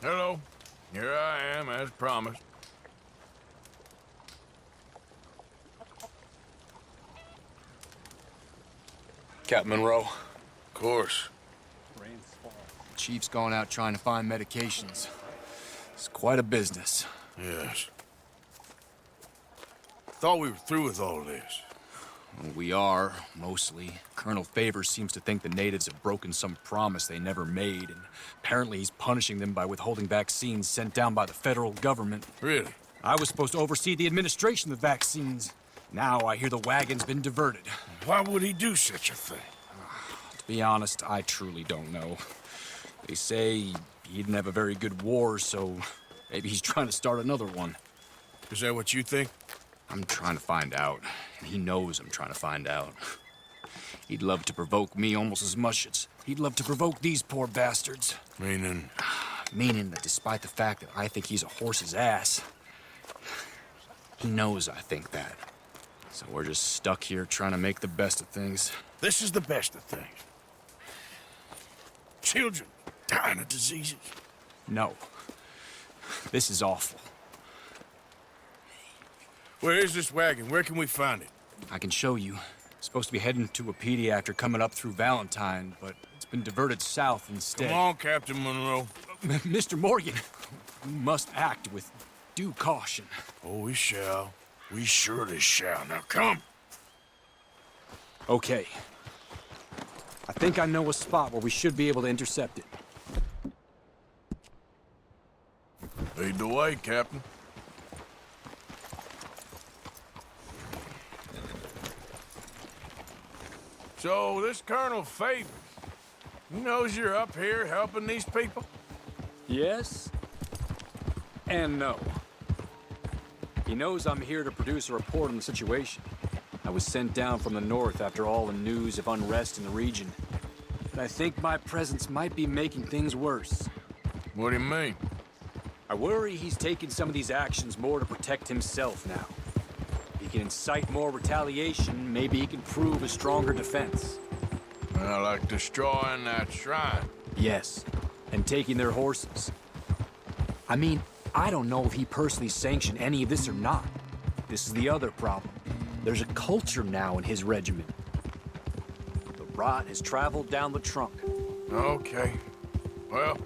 Hello. Here I am, as promised. Captain Monroe. Of course. The Chief's going out trying to find medications. It's quite a business. Yes. Thought we were through with all this. Well, we are, mostly. Colonel Favors seems to think the natives have broken some promise they never made, and apparently he's punishing them by withholding vaccines sent down by the federal government. Really? I was supposed to oversee the administration of the vaccines. Now I hear the wagon's been diverted. Why would he do such a thing? To be honest, I truly don't know. They say he didn't have a very good war, so maybe he's trying to start another one. Is that what you think? I'm trying to find out, and he knows I'm trying to find out. He'd love to provoke me almost as much as he'd love to provoke these poor bastards. Meaning? Meaning that despite the fact that I think he's a horse's ass, he knows I think that. So we're just stuck here trying to make the best of things. This is the best of things. Children dying of diseases. No. This is awful. Where is this wagon? Where can we find it? I can show you. Supposed to be heading to a pediatric coming up through Valentine, but it's been diverted south instead. Come on, Captain Monroe. Mr. Morgan, we must act with due caution. Oh, we shall. We surely shall. Now come. Okay. I think I know a spot where we should be able to intercept it. Lead the way, Captain. So, this Colonel Favors, he knows you're up here helping these people? Yes. And no. He knows I'm here to produce a report on the situation. I was sent down from the north after all the news of unrest in the region. But I think my presence might be making things worse. What do you mean? I worry he's taking some of these actions more to protect himself now. If he can incite more retaliation, maybe he can prove a stronger defense. Well, like destroying that shrine. Yes, and taking their horses. I mean, I don't know if he personally sanctioned any of this or not. This is the other problem. There's a culture now in his regiment. The rot has traveled down the trunk. Okay. Well,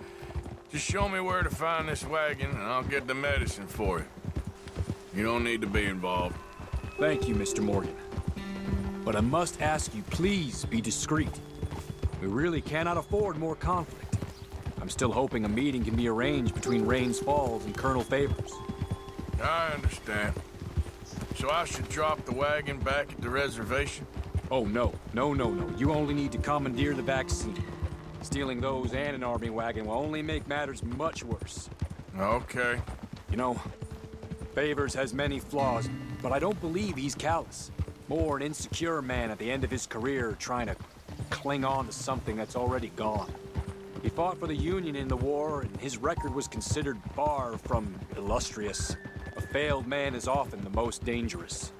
just show me where to find this wagon, and I'll get the medicine for you. You don't need to be involved. Thank you, Mr. Morgan. But I must ask you, please be discreet. We really cannot afford more conflict. I'm still hoping a meeting can be arranged between Rains Falls and Colonel Favors. I understand. So I should drop the wagon back at the reservation? Oh, no. No. You only need to commandeer the vaccine. Stealing those and an army wagon will only make matters much worse. Okay. You know, Favors has many flaws, but I don't believe he's callous. More an insecure man at the end of his career trying to cling on to something that's already gone. He fought for the Union in the war, and his record was considered far from illustrious. A failed man is often the most dangerous.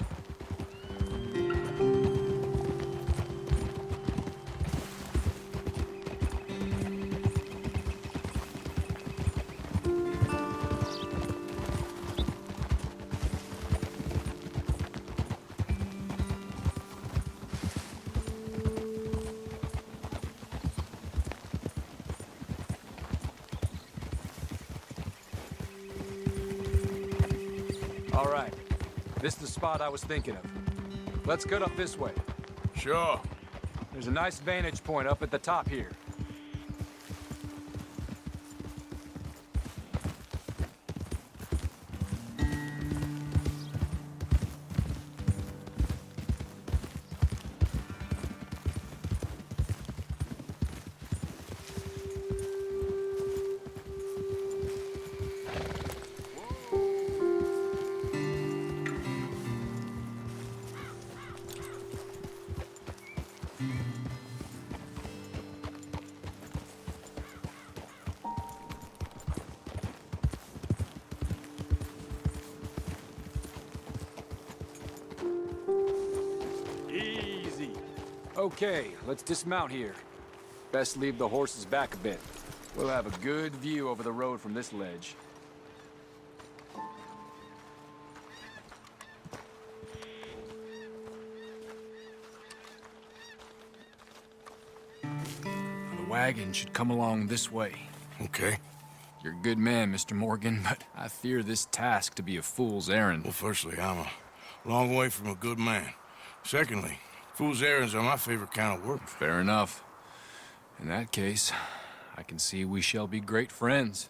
All right. This is the spot I was thinking of. Let's get up this way. Sure. There's a nice vantage point up at the top here. Okay, let's dismount here. Best leave the horses back a bit. We'll have a good view over the road from this ledge. The wagon should come along this way. Okay. You're a good man, Mr. Morgan, but I fear this task to be a fool's errand. Well, firstly, I'm a long way from a good man. Secondly, fool's errands are my favorite kind of work. Fair enough. In that case, I can see we shall be great friends.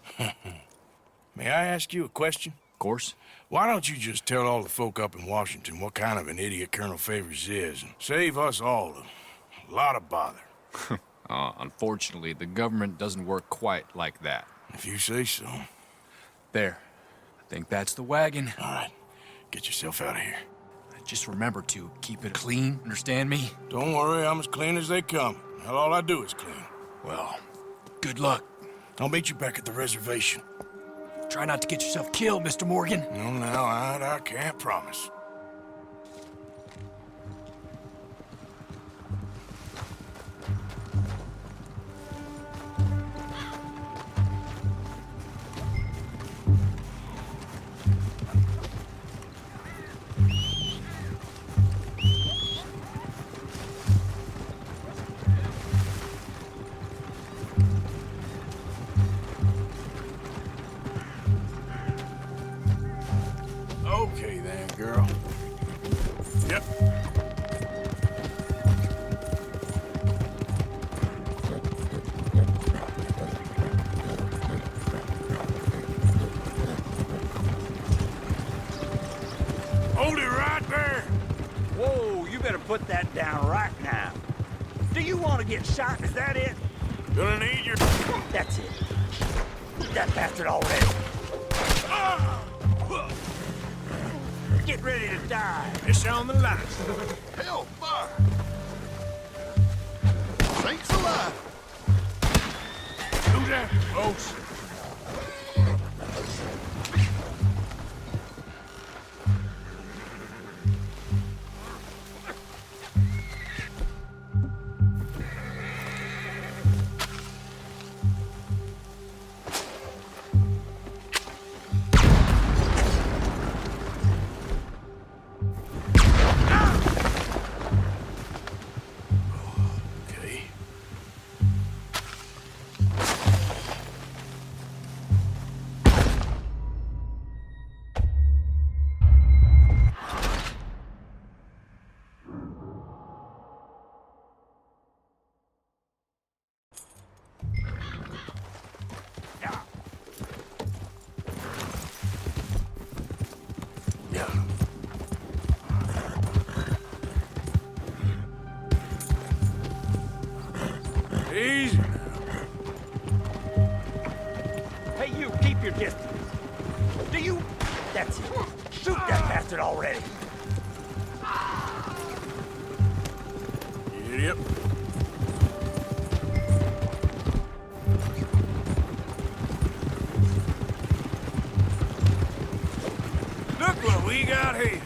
May I ask you a question? Of course. Why don't you just tell all the folk up in Washington what kind of an idiot Colonel Favors is and save us all a lot of bother? Unfortunately, the government doesn't work quite like that. If you say so. There. I think that's the wagon. All right. Get yourself out of here. Just remember to keep it clean, understand me? Don't worry, I'm as clean as they come. Hell, all I do is clean. Well, good luck. I'll meet you back at the reservation. Try not to get yourself killed, Mr. Morgan. No, I can't promise. Okay then, girl. Yep. Hold it right there. Whoa, you better put that down right now. Do you want to get shot? Is that it? Gonna need your... That's it. Shoot that bastard already. Get ready to die. It's on the line. Hellfire! Saints alive! Do that, folks. Okay. Yeah. Easy. Hey, you, keep your distance. Do you... That's it. Shoot that bastard already. Yep. Look what we got here.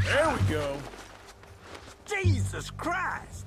There we go. Jesus Christ!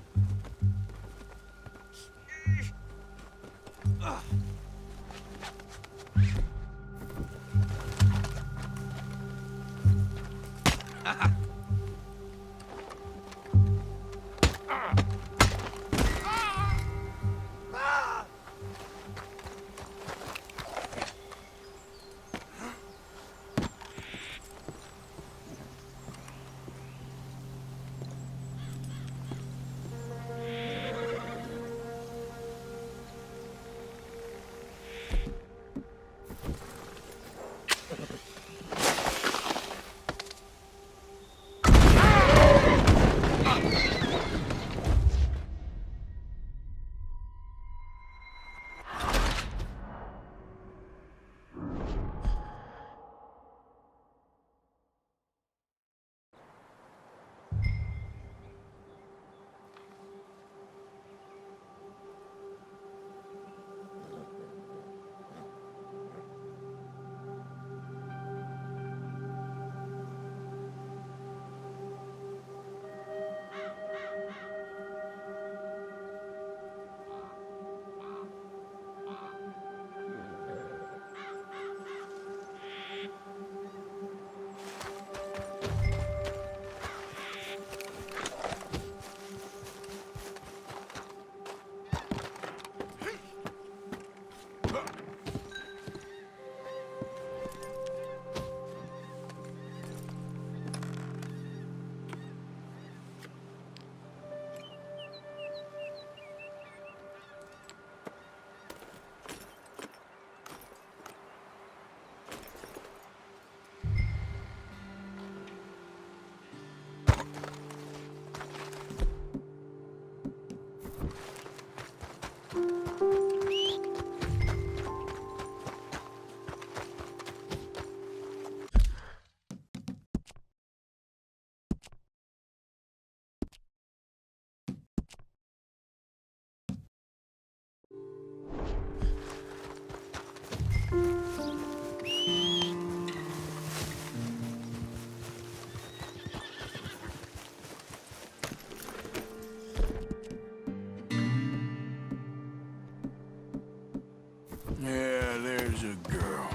Yeah, there's a girl.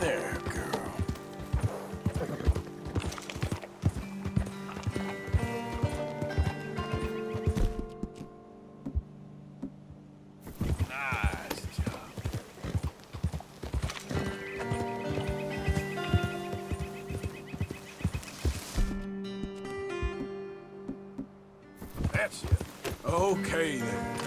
There, girl. Nice job. That's it. Okay, then.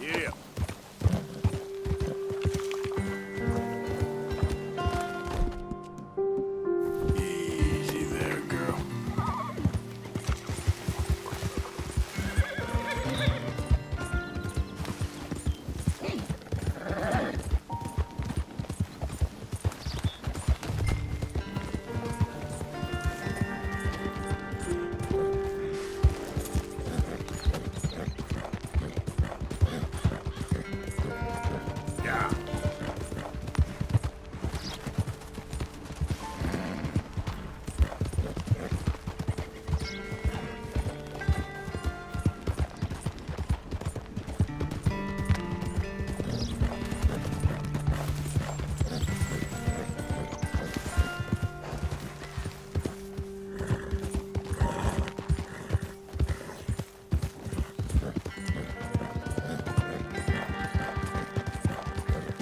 Yeah. Easy there, girl. Yeah.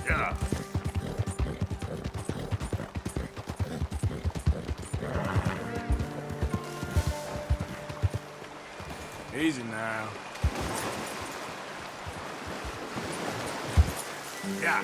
Yeah. Easy now. Yeah.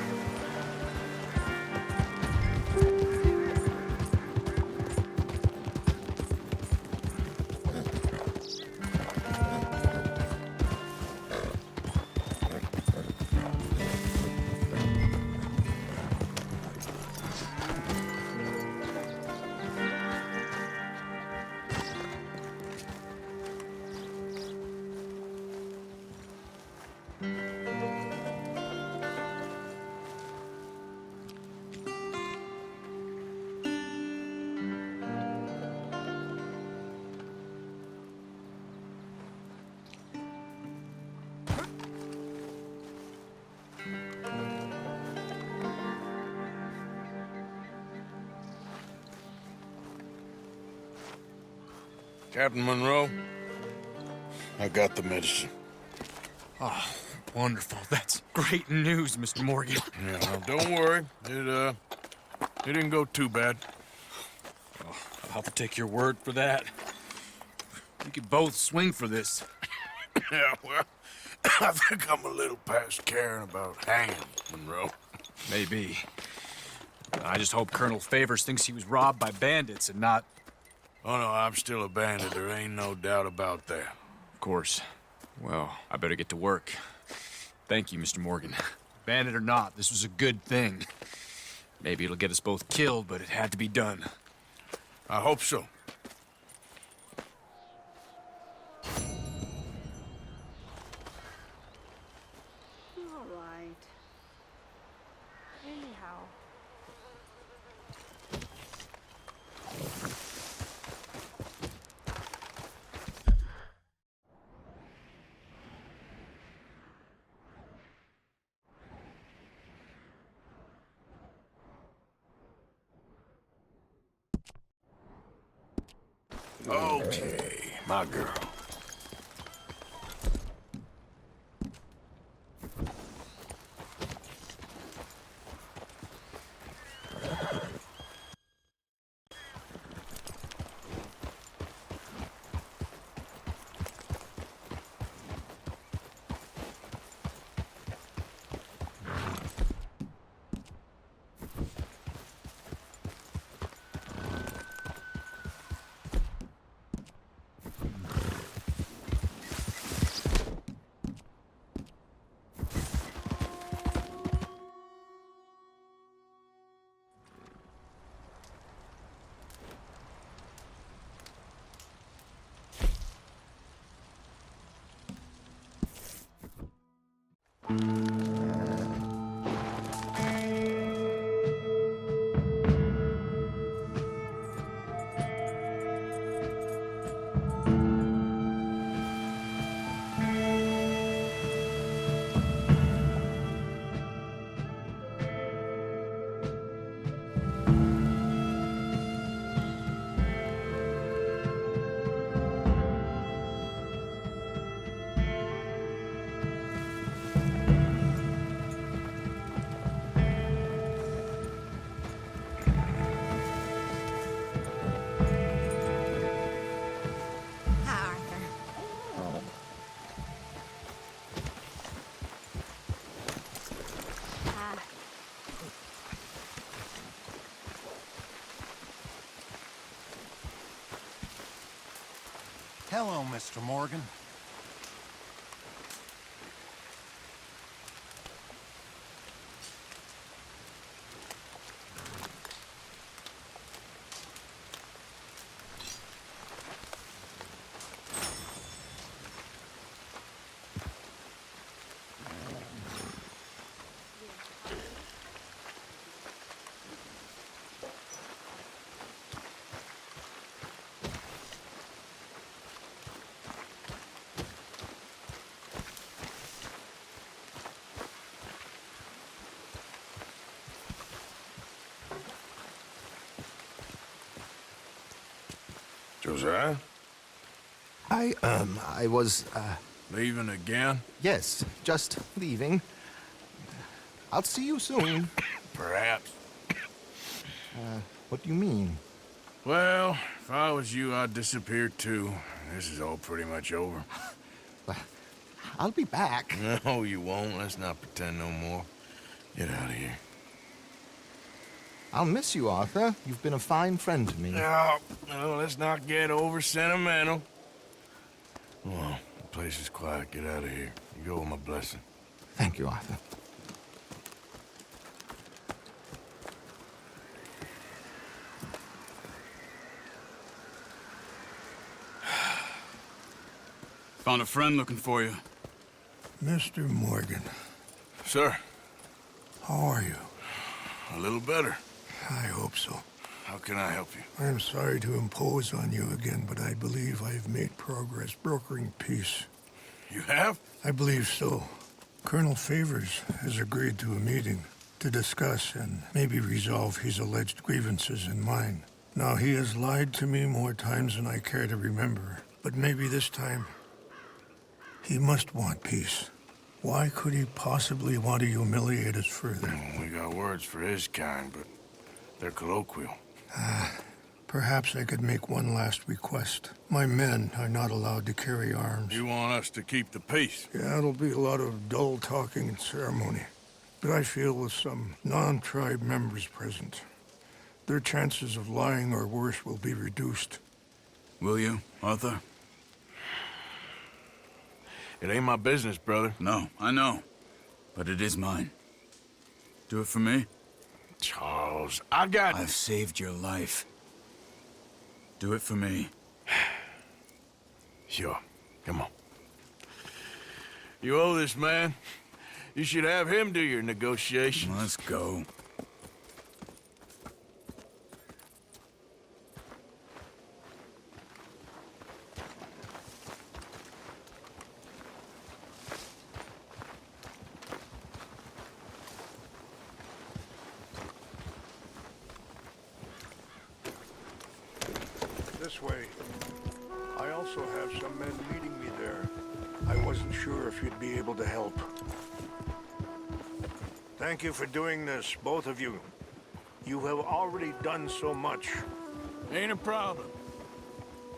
Captain Monroe, I got the medicine. Oh, wonderful. That's great news, Mr. Morgan. Yeah, well, don't worry. It didn't go too bad. I'll have to take your word for that. We could both swing for this. Yeah, well, I think I'm a little past caring about hanging, Monroe. Maybe. I just hope Colonel Favors thinks he was robbed by bandits and not... Oh, no, I'm still a bandit. There ain't no doubt about that. Of course. Well, I better get to work. Thank you, Mr. Morgan. Bandit or not, this was a good thing. Maybe it'll get us both killed, but it had to be done. I hope so. All right. Anyhow. Okay, my girl. Hi, Arthur. Hi. Hello, Mr. Morgan. Josiah? I was, Leaving again? yes, just leaving. I'll see you soon. Perhaps. What do you mean? Well, if I was you, I'd disappear too. This is all pretty much over. I'll be back. No, you won't. Let's not pretend no more. Get out of here. I'll miss you, Arthur. You've been a fine friend to me. No, let's not get over sentimental. Well, the place is quiet. Get out of here. You go with my blessing. Thank you, Arthur. Found a friend looking for you. Mr. Morgan, Sir, how are you? a little better. I hope so. How can I help you? I am sorry to impose on you again, but I believe I have made progress brokering peace. You have? I believe so. Colonel Favors has agreed to a meeting to discuss and maybe resolve his alleged grievances and mine. Now, he has lied to me more times than I care to remember, but maybe this time he must want peace. Why could he possibly want to humiliate us further? Well, we got words for his kind, but they're colloquial. Perhaps I could make one last request. My men are not allowed to carry arms. You want us to keep the peace? Yeah, it'll be a lot of dull talking and ceremony. But I feel with some non-tribe members present, their chances of lying or worse will be reduced. Will you, Arthur? It ain't my business, brother. No, I know. But it is mine. Do it for me? Charles, I got... I've saved your life. Do it for me. Sure. Come on. You owe this man. You should have him do your negotiations. Let's go. This way. I also have some men meeting me there. I wasn't sure if you'd be able to help. Thank you for doing this, both of you. You have already done so much. Ain't a problem.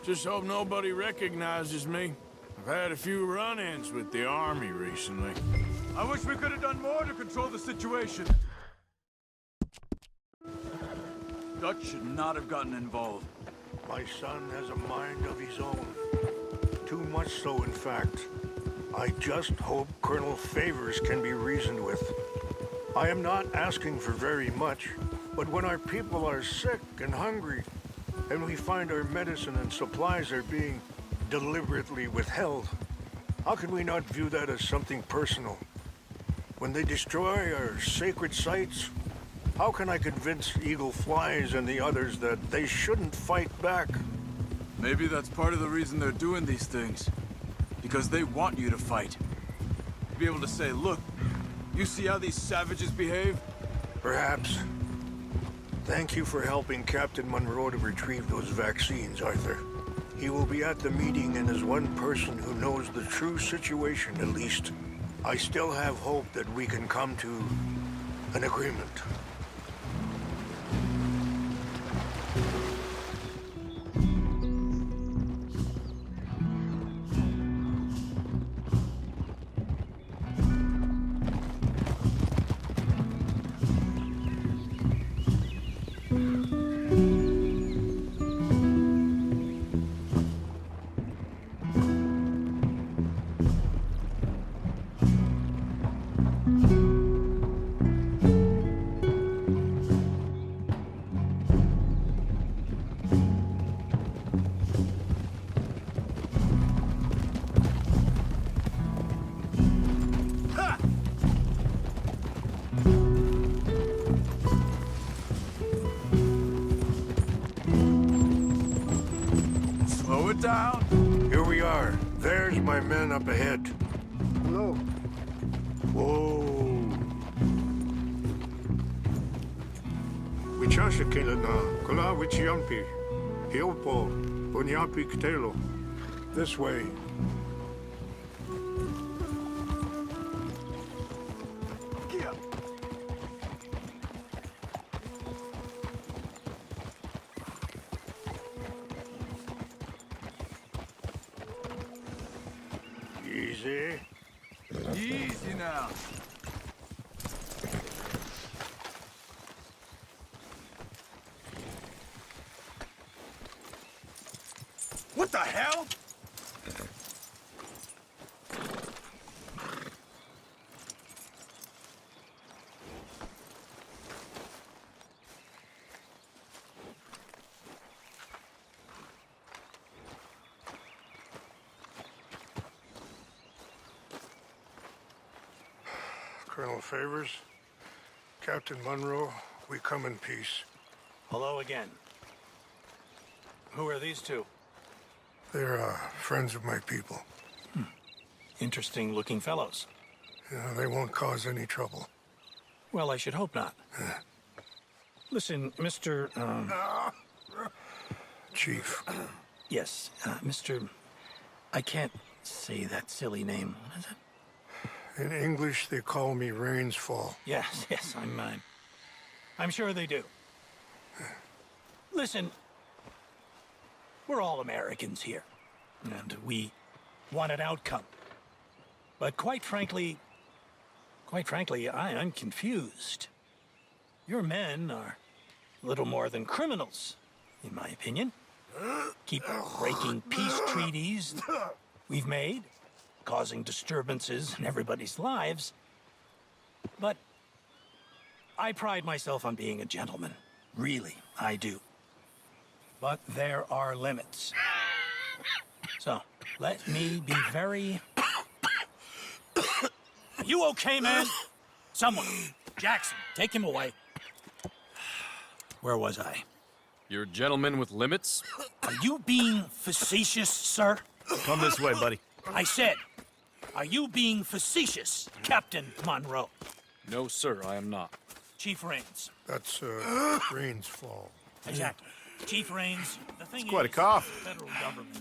Just hope nobody recognizes me. I've had a few run-ins with the army recently. I wish we could have done more to control the situation. Dutch should not have gotten involved. My son has a mind of his own. Too much so, in fact. I just hope Colonel Favors can be reasoned with. I am not asking for very much, but when our people are sick and hungry, and we find our medicine and supplies are being deliberately withheld, how can we not view that as something personal? When they destroy our sacred sites, how can I convince Eagle Flies and the others that they shouldn't fight back? Maybe that's part of the reason they're doing these things. Because they want you to fight. To be able to say, look, you see how these savages behave? Perhaps. Thank you for helping Captain Monroe to retrieve those vaccines, Arthur. He will be at the meeting and is one person who knows the true situation, at least. I still have hope that we can come to an agreement. Slow it down. Here we are. There's my men up ahead. No. Whoa. Wichasha na kola wichiampi. Hilpo. Bunyapi Ktelo. This way. Easy. Easy now. What the hell? Colonel Favors, Captain Monroe, we come in peace. Hello again. Who are these two? They're friends of my people. Interesting looking fellows. Yeah, they won't cause any trouble. Well, I should hope not. Listen, Mr. Chief. Yes, Mr. I can't say that silly name. What is it? In English, they call me Rainsfall. Yes, yes, I'm sure they do. Listen, we're all Americans here, and we want an outcome. But quite frankly, I'm confused. Your men are little more than criminals, in my opinion. Keep breaking peace treaties we've made, causing disturbances in everybody's lives. But I pride myself on being a gentleman. Really, I do. But there are limits. So, let me be very... Are you okay, man? Someone. Jackson, take him away. Where was I? You're a gentleman with limits? Are you being facetious, sir? Come this way, buddy. I said, are you being facetious, Captain Monroe? No, sir, I am not. Chief Rains. That's, Rainsfall. Exactly. Chief Rains, the thing It's quite a is, cough. the federal government.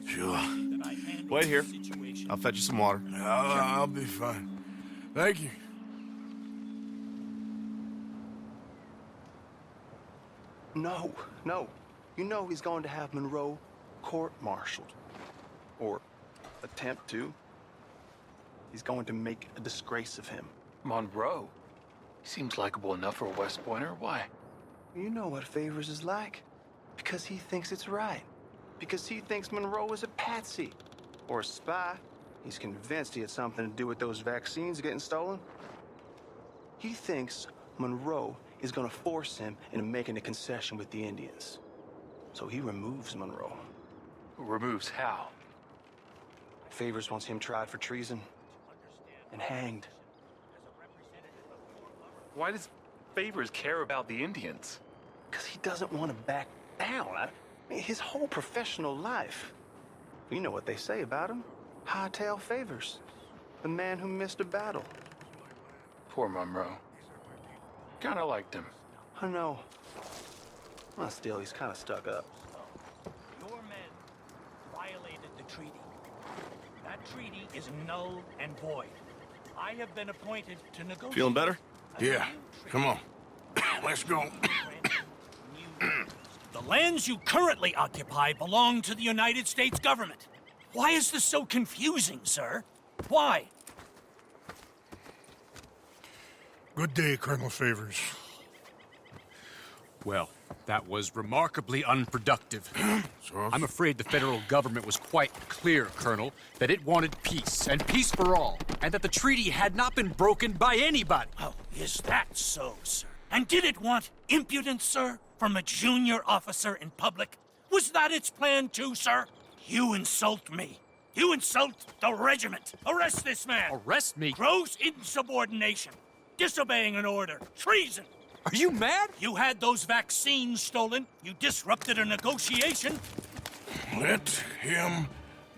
Sure. that I handle Wait here. the situation. I'll fetch you some water. I'll be fine. Thank you. No, no. You know he's going to have Monroe court-martialed. Or attempt to. He's going to make a disgrace of him. Monroe? He seems likable enough for a West Pointer. Why? You know what Favors is like. Because he thinks it's right. Because he thinks Monroe is a patsy. Or a spy. He's convinced he had something to do with those vaccines getting stolen. He thinks Monroe is gonna force him into making a concession with the Indians. So he removes Monroe. Removes how? Favors wants him tried for treason and hanged. Why does Favors care about the Indians? Because he doesn't want to back down. I mean, his whole professional life. You know what they say about him. Hightail Favors. The man who missed a battle. Poor Monroe. Kinda liked him. I know. Well, still, he's kind of stuck up. Your men violated the treaty. That treaty is null and void. I have been appointed to negotiate. Feeling better? Yeah, come on. Let's go. The lands you currently occupy belong to the United States government. Why is this so confusing, sir? Why? Good day, Colonel Favors. Well, that was remarkably unproductive. I'm afraid the federal government was quite clear, Colonel, that it wanted peace, and peace for all, and that the treaty had not been broken by anybody. Oh, is that so, sir? And did it want impudence, sir, from a junior officer in public? Was that its plan too, sir? You insult me. You insult the regiment. Arrest this man. Arrest me? Gross insubordination. Disobeying an order. Treason. Are you mad? You had those vaccines stolen. You disrupted a negotiation. Let him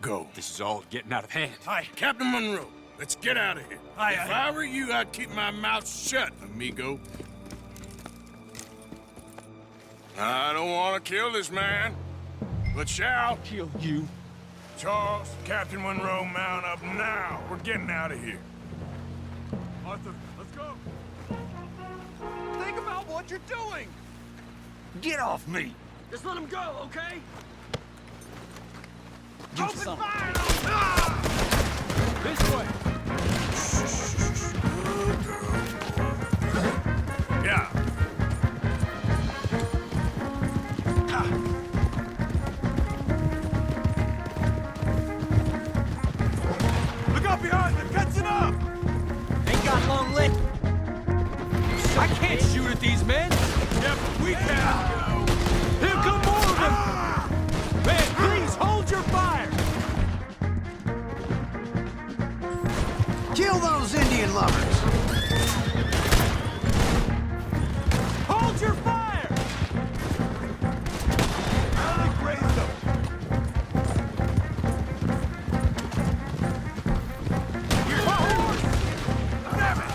go. This is all getting out of hand. Captain Monroe, let's get out of here. If I were you, I'd keep my mouth shut, amigo. I don't want to kill this man, but shall Kill you. Charles, Captain Monroe, mount up now. We're getting out of here. Arthur, let's go. Think about what you're doing! Get off me! Just let him go, okay? Open fire! This way. Yeah. Look out behind them! Catching up! Ain't got long leg. I can't shoot at these men. Yeah, but we can! Here come more of them. Man, please hold your fire. Kill those Indian lovers! Hold your fire. I grazed them! Damn it!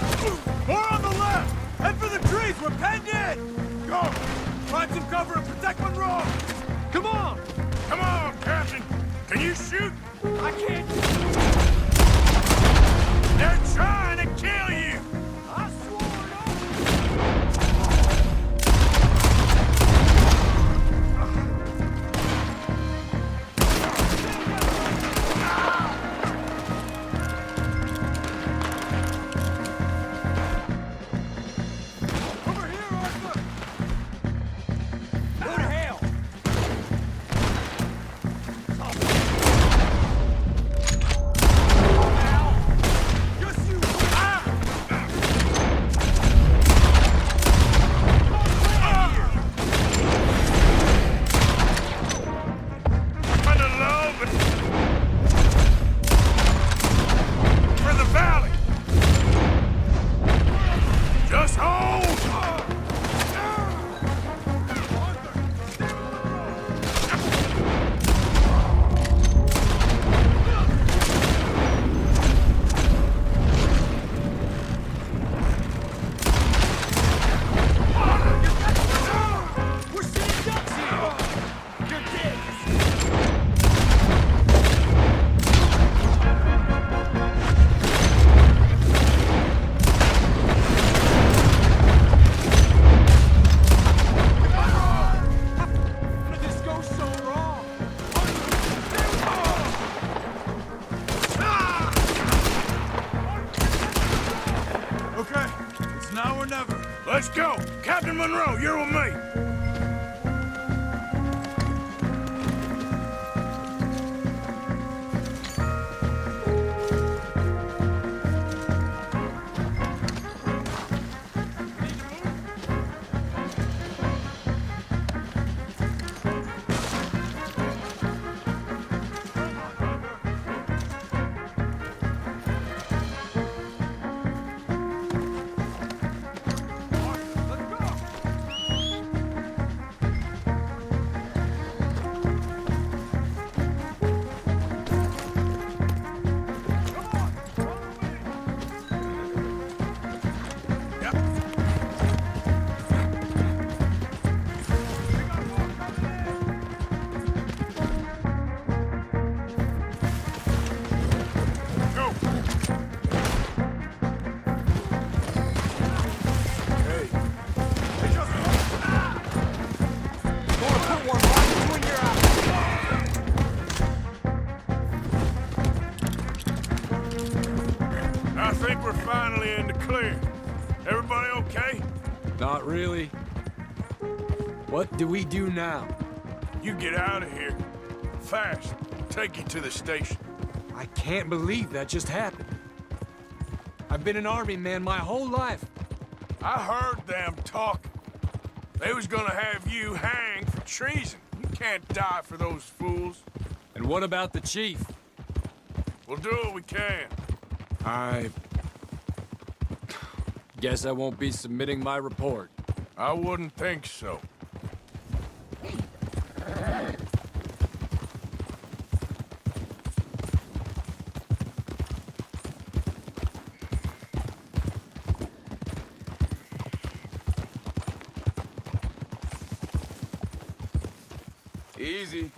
More on the left! Head for the trees! We're penned in! Go! Find some cover and protect Monroe! Come on. Come on, Captain. Can you shoot? I can't. They're trying to kill you. I swore it. Over here, Arthur! Go to hell! Yes, you! For the love and for the valley. Just hold. We're sitting ducks here! You're dead! How did this go so wrong? Okay, it's now or never. Let's go. Captain Monroe, you're with me. I think we're finally in the clear. Everybody okay? Not really. What do we do now? You get out of here. Fast. Take you to the station. I can't believe that just happened. I've been an army man my whole life. I heard them talking. They was gonna have you hanged for treason. You can't die for those fools. And what about the chief? We'll do what we can. I guess I won't be submitting my report. I wouldn't think so. Easy.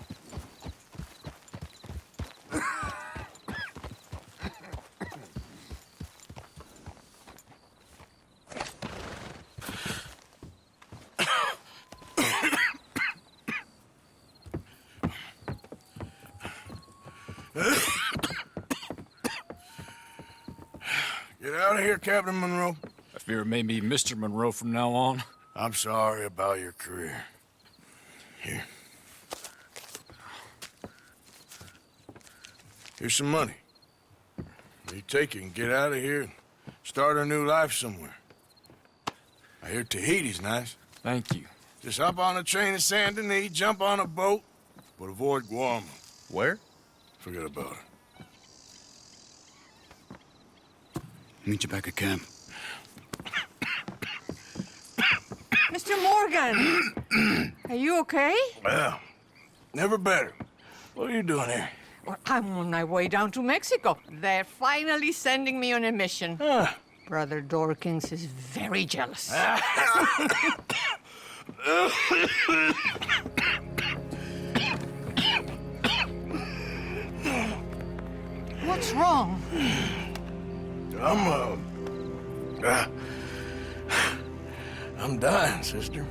Get out of here, Captain Monroe. I fear it may be Mr. Monroe from now on. I'm sorry about your career. Here. Here's some money. You take it and get out of here and start a new life somewhere. I hear Tahiti's nice. Thank you. Just hop on a train to Saint Denis, jump on a boat, but avoid Guam. Where? Forget about it. Meet you back at camp. Mr. Morgan! Are you okay? Well, never better. What are you doing here? Well, I'm on my way down to Mexico. They're finally sending me on a mission. Brother Dorkins is very jealous. What's wrong? I'm dying, sister.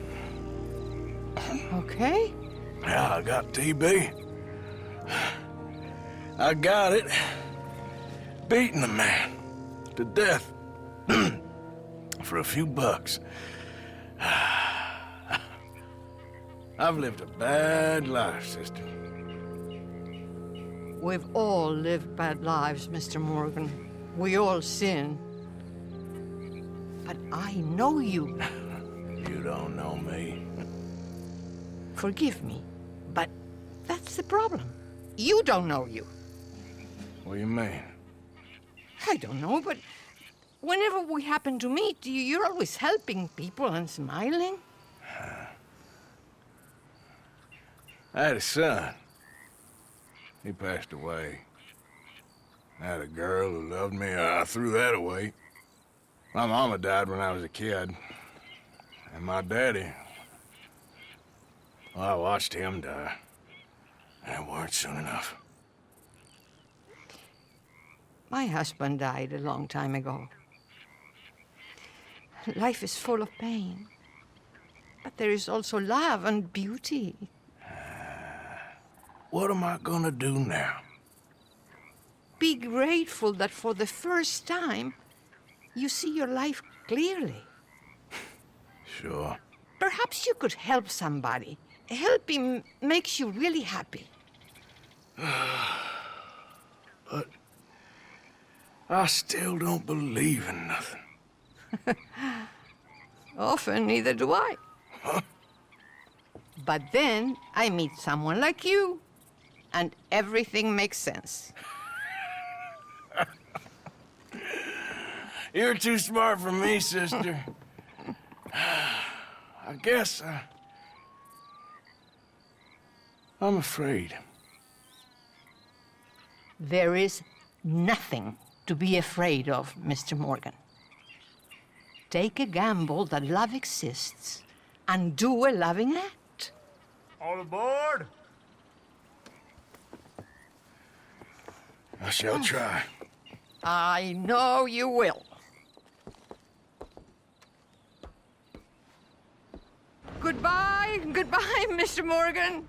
Okay. Yeah, I got TB. I got it. Beating a man to death for a few bucks. I've lived a bad life, sister. We've all lived bad lives, Mr. Morgan. We all sin. But I know you. You don't know me. Forgive me, but that's the problem. You don't know you. What do you mean? I don't know, but whenever we happen to meet, you're always helping people and smiling. I had a son. He passed away. I had a girl who loved me. I threw that away. My mama died when I was a kid. And my daddy, well, I watched him die. And it weren't soon enough. My husband died a long time ago. Life is full of pain. But there is also love and beauty. What am I gonna do now? Be grateful that for the first time, you see your life clearly. Sure. Perhaps you could help somebody. Helping makes you really happy. But I still don't believe in nothing. Often, neither do I. But then I meet someone like you, and everything makes sense. You're too smart for me, sister. I guess I'm afraid. There is nothing to be afraid of, Mr. Morgan. Take a gamble that love exists and do a loving act. All aboard! I shall try. I know you will. Goodbye, goodbye, Mr. Morgan.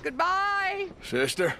Goodbye. Sister?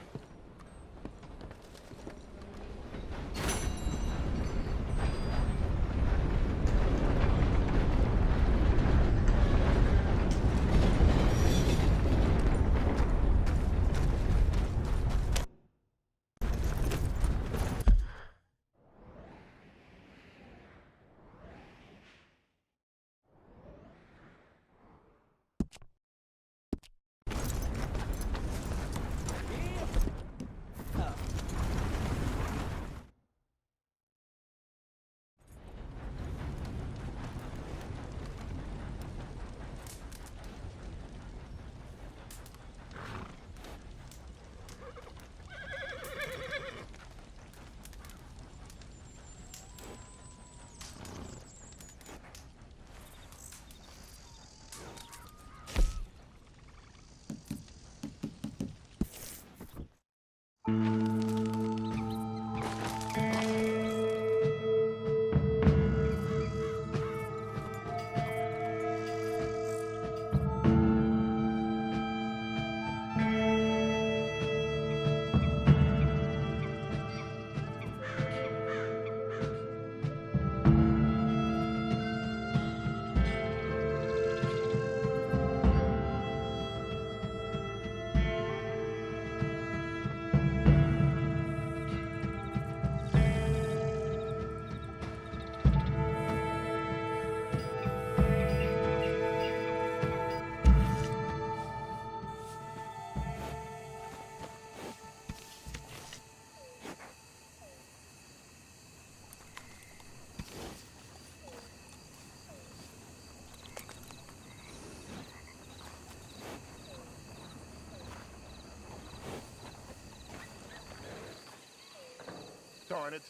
darn it.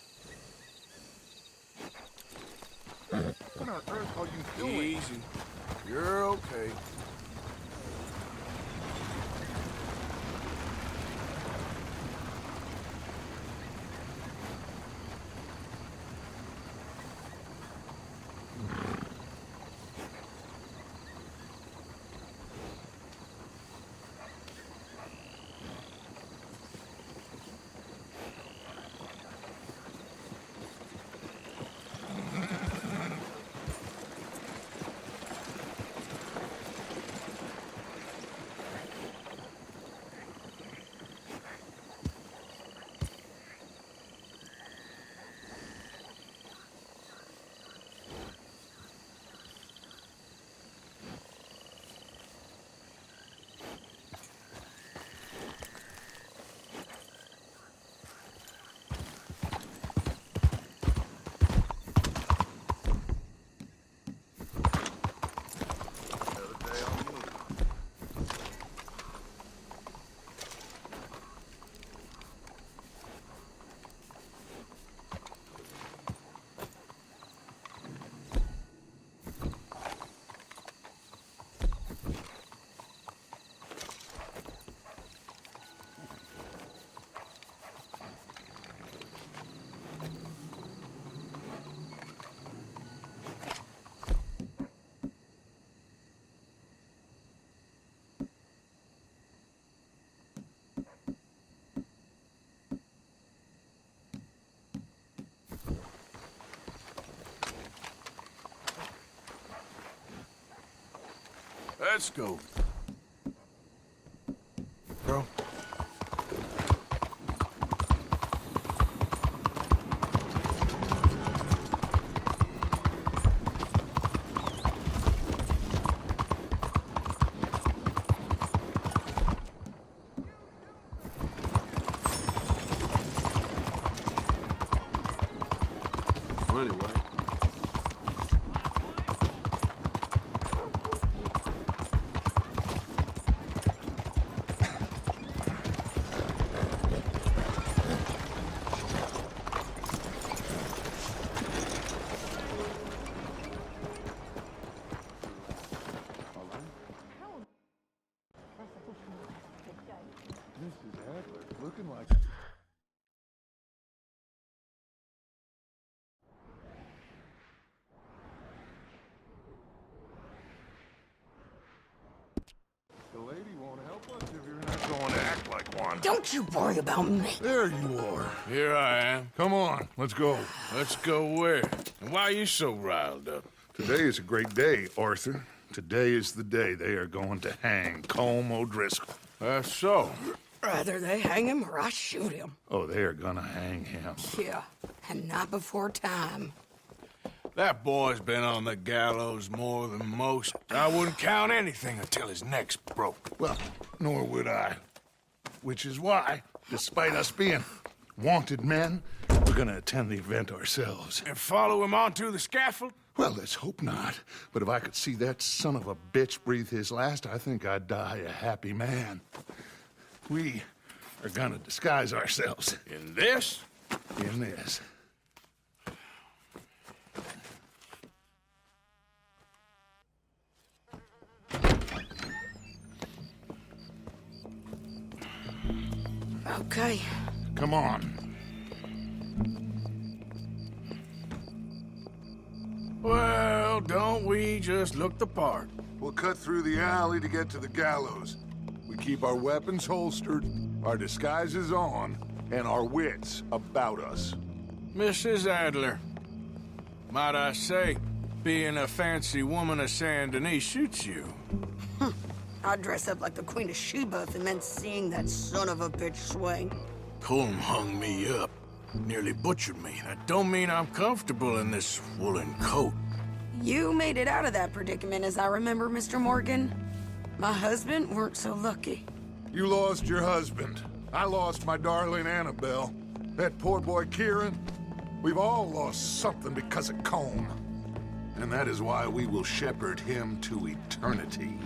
What on earth are you doing? Easy. You're okay. Let's go. Bro. Anyway. Mrs. Adler, looking like... The lady won't help us if you're not going to act like one. Don't you worry about me. There you are. Here I am. Come on, let's go. Let's go where? And why are you so riled up? Today is a great day, Arthur. Today is the day they are going to hang Col O'Driscoll. That's so. Rather they hang him or I shoot him. Oh, they are gonna hang him. Yeah, and not before time. That boy's been on the gallows more than most. I wouldn't count anything until his neck's broke. Well, nor would I. Which is why, despite us being wanted men, we're gonna attend the event ourselves. And follow him onto the scaffold? Well, let's hope not. But if I could see that son of a bitch breathe his last, I think I'd die a happy man. We are gonna disguise ourselves. In this? In this. Okay. Come on. Well, don't we just look the part? We'll cut through the alley to get to the gallows. We keep our weapons holstered, our disguises on, and our wits about us. Mrs. Adler, might I say, being a fancy woman of Saint Denis suits you. I'd dress up like the Queen of Sheba if it meant seeing that son of a bitch swing. Colm hung me up, nearly butchered me. That don't mean I'm comfortable in this woolen coat. You made it out of that predicament, as I remember, Mr. Morgan. My husband weren't so lucky. You lost your husband. I lost my darling Annabelle. That poor boy Kieran. We've all lost something because of Colm. And that is why we will shepherd him to eternity.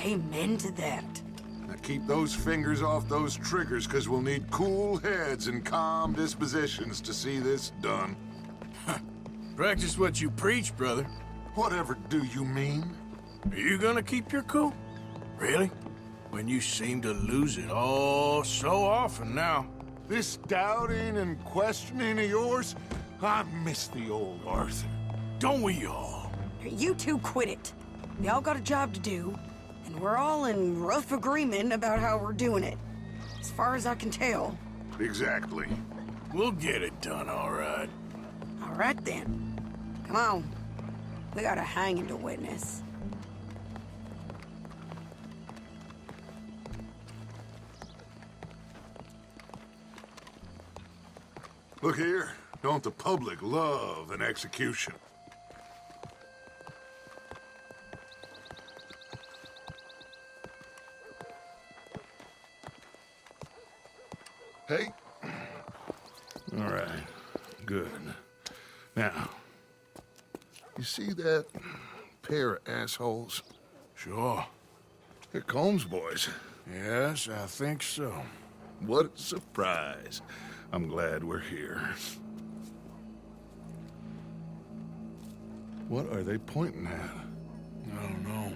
Amen to that. That keep those fingers off those triggers, because we'll need cool heads and calm dispositions to see this done. Practice what you preach, brother. Whatever do you mean? Are you gonna keep your cool? Really? When you seem to lose it all so often now. This doubting and questioning of yours, I miss the old Arthur. Don't we all? You two quit it. We all got a job to do, and we're all in rough agreement about how we're doing it. As far as I can tell. Exactly. We'll get it done, all right. All right, then. Come on. We got a hanging to witness. Look here. Don't the public love an execution? Hey? All right. Good. Now, you see that pair of assholes? Sure. They're Combs boys. Yes, I think so. What a surprise. I'm glad we're here. What are they pointing at? I don't know.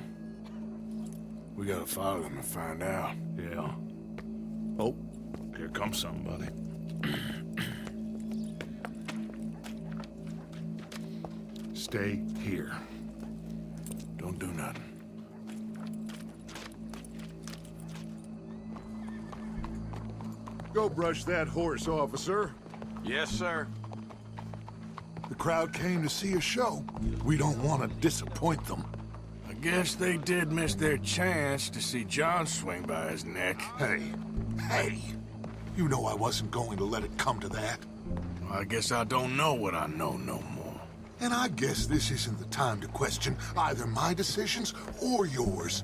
We gotta follow them and find out. Yeah. Oh, here comes somebody. Stay here. Don't do nothing. Go brush that horse, officer. Yes, sir. The crowd came to see a show. We don't want to disappoint them. I guess they did miss their chance to see John swing by his neck. Hey! You know I wasn't going to let it come to that. Well, I guess I don't know what I know no more. And I guess this isn't the time to question either my decisions or yours.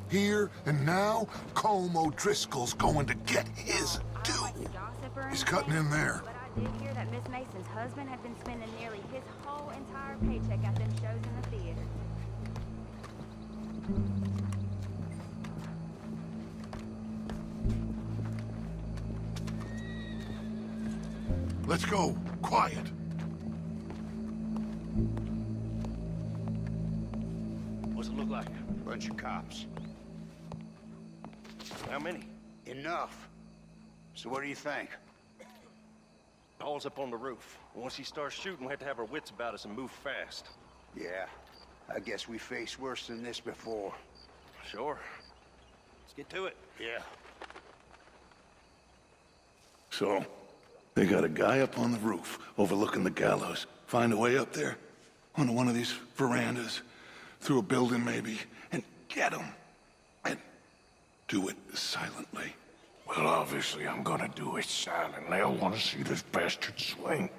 Here and now, Col O'Driscoll's going to get his due. He's cutting in there. But I did hear that Miss Mason's husband had been spending nearly his whole entire paycheck at them shows in the theater. Let's go. Quiet. What's it look like? Bunch of cops. How many? Enough. So what do you think? Paul's up on the roof. Once he starts shooting, we have to have our wits about us and move fast. Yeah, I guess we faced worse than this before. Sure. Let's get to it. Yeah. So, they got a guy up on the roof overlooking the gallows. Find a way up there, onto one of these verandas, through a building maybe, and get him. And do it silently. Well, obviously I'm gonna do it silently. I want to see this bastard swing.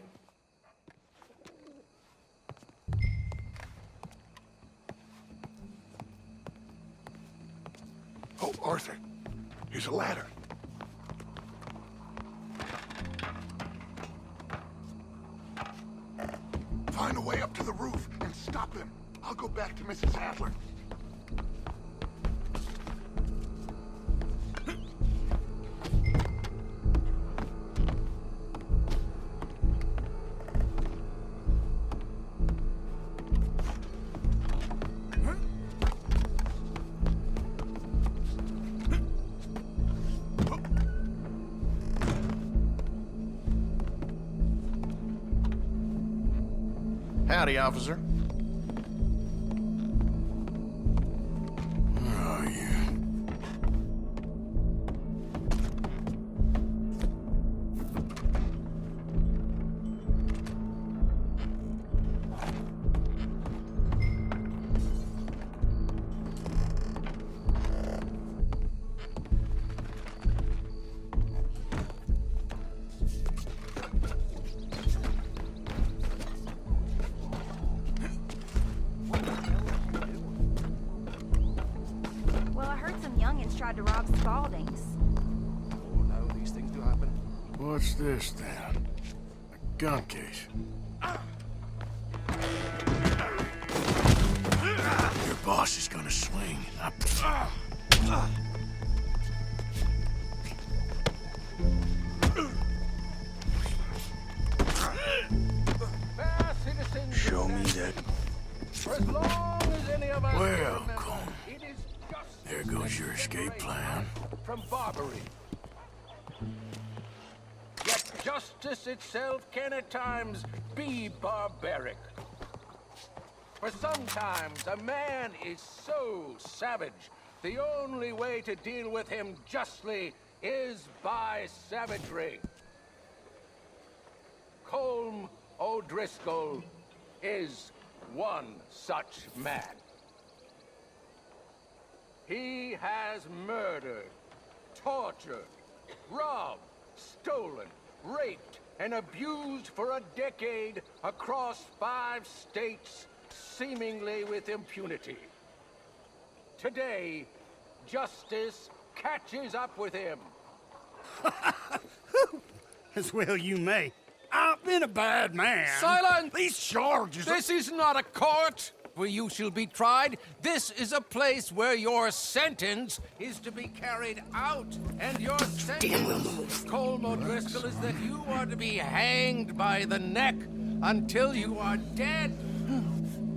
Oh, Arthur, here's a ladder. Find a way up to the roof and stop him. I'll go back to Mrs. Adler. Howdy, officer. Where are you? Tried to rob Spaulding's. Oh no, these things do happen. What's this, then? A gun case. Your boss is gonna swing. For as long as any of us Welcome. remember, it is justice There goes your escape plan. from Barbary. Yet justice itself can at times be barbaric. For sometimes a man is so savage, the only way to deal with him justly is by savagery. Col O'Driscoll is one such man. He has murdered, tortured, robbed, stolen, raped, and abused for a decade across 5 states, seemingly with impunity. Today, justice catches up with him. As well you may. I've been a bad man. Silence! These charges... This is not a court where you shall be tried. This is a place where your sentence is to be carried out. And your sentence, Col O'Driscoll, is that you are to be hanged by the neck until you are dead.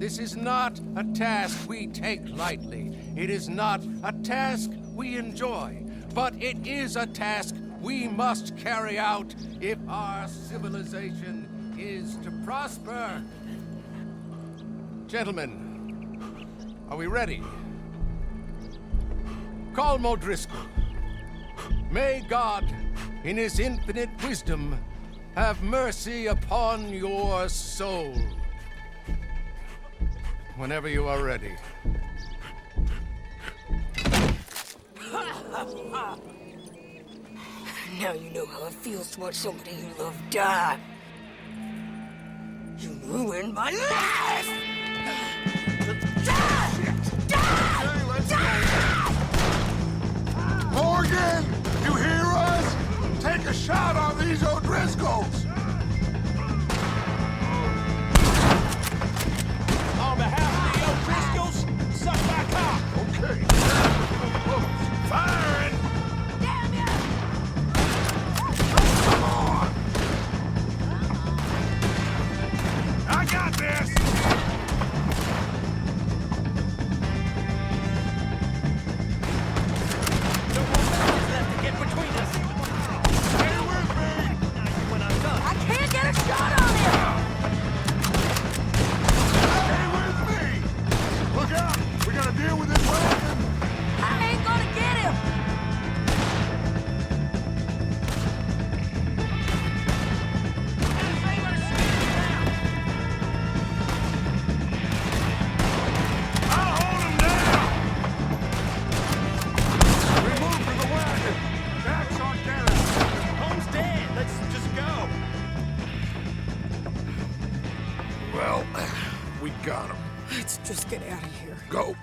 This is not a task we take lightly. It is not a task we enjoy. But it is a task we must carry out if our civilization is to prosper. Gentlemen, are we ready? Col O'Driscoll, may God, in his infinite wisdom, have mercy upon your soul. Whenever you are ready. Now you know how it feels to watch somebody you love die. You ruined my life! Morgan, you hear us? Take a shot on these O'Driscolls. On behalf of the O'Driscolls, suck my cock! Okay. Firing! Damn you! Come on! I got this! No more minutes left to get between us! Stay with me! When I'm done. I can't get a shot on him! Stay with me! Look out! We gotta deal with this wagon! I ain't gonna get him! I'll hold him down! We move for the wagon! That's our gas! Home's dead. Let's just go. Well, we got him. Let's just get out of here. Go!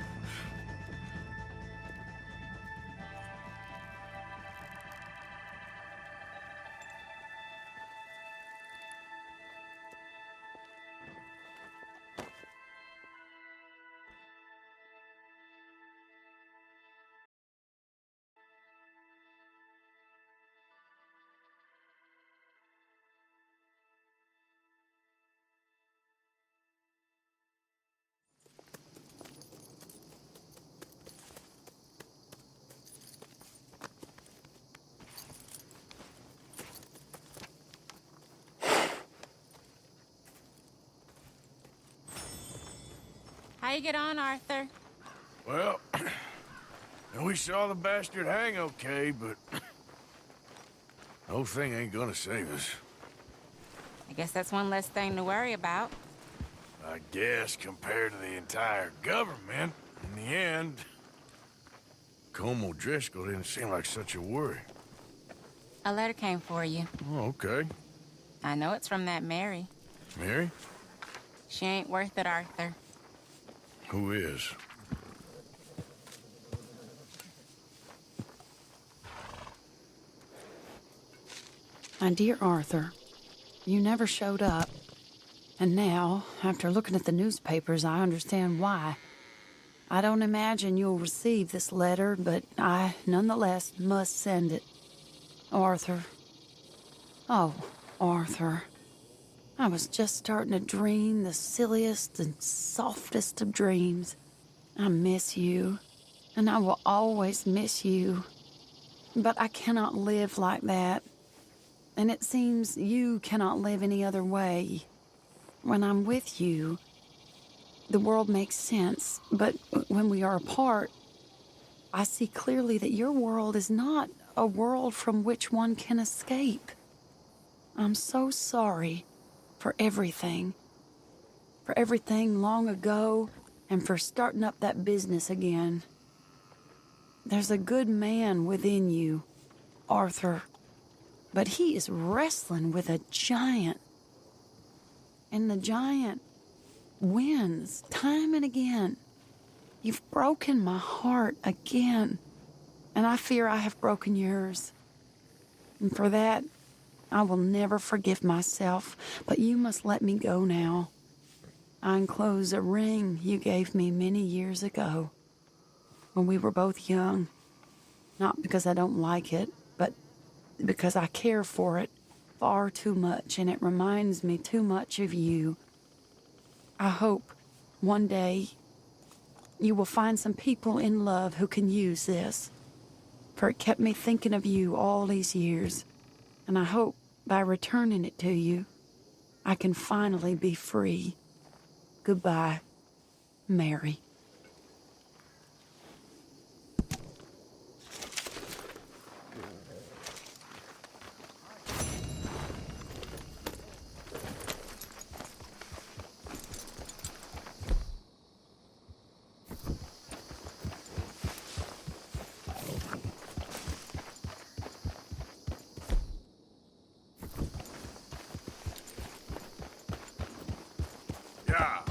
How you get on, Arthur? Well, we saw the bastard hang okay, but the whole thing ain't gonna save us. I guess that's one less thing to worry about. I guess compared to the entire government, in the end, Col O'Driscoll didn't seem like such a worry. A letter came for you. Oh, okay. I know it's from that Mary. Mary? She ain't worth it, Arthur. Who is? My dear Arthur, you never showed up. And now, after looking at the newspapers, I understand why. I don't imagine you'll receive this letter, but I, nonetheless, must send it. Arthur. Oh, Arthur. I was just starting to dream the silliest and softest of dreams. I miss you, and I will always miss you. But I cannot live like that. And it seems you cannot live any other way. When I'm with you, the world makes sense. But when we are apart, I see clearly that your world is not a world from which one can escape. I'm so sorry for everything. For everything long ago, and for starting up that business again. There's a good man within you, Arthur, but he is wrestling with a giant. And the giant wins time and again. You've broken my heart again, and I fear I have broken yours. And for that, I will never forgive myself, but you must let me go now. I enclose a ring you gave me many years ago, when we were both young. Not because I don't like it, but because I care for it far too much, and it reminds me too much of you. I hope one day you will find some people in love who can use this, for it kept me thinking of you all these years, and I hope by returning it to you, I can finally be free. Goodbye, Mary. Yeah.